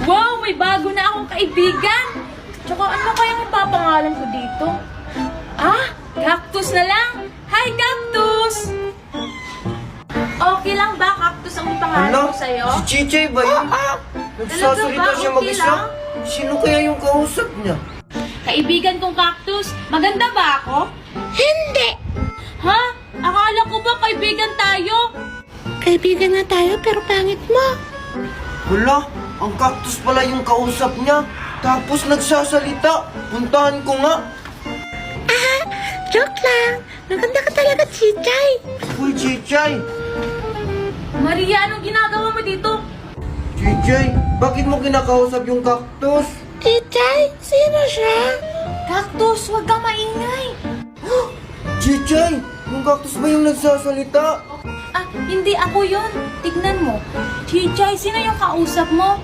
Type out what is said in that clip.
Wow, may bago na akong kaibigan. Tsaka ano kayang ipapangalan ko dito? Ah, Cactus na lang. Hi, Cactus! Okay lang ba, Cactus, ang ipangalan ko sa'yo? Si Chichay ba yun? Nagsasalita Talaga ba? siya Okay mag-isa? lang? Sino kaya yung kausap niya? Kaibigan kong Cactus, maganda ba ako? Hindi! Ha? Akala ko ba kaibigan tayo? Kaibigan na tayo pero pangit mo. Wala, ang cactus pala yung kausap niya. Tapos nagsasalita. Puntahan ko nga. Joke lang. Maganda ka talaga, Chichay. Uy, Chichay. Maria, anong ginagawa mo dito? Chichay, bakit mo kinakausap yung cactus? Chichay? Sino siya? Cactus, huwag kang maingay. Chichay, yung cactus ba yung nagsasalita? Ah, hindi ako yun. Tignan mo. Chichay, sino yung kausap mo?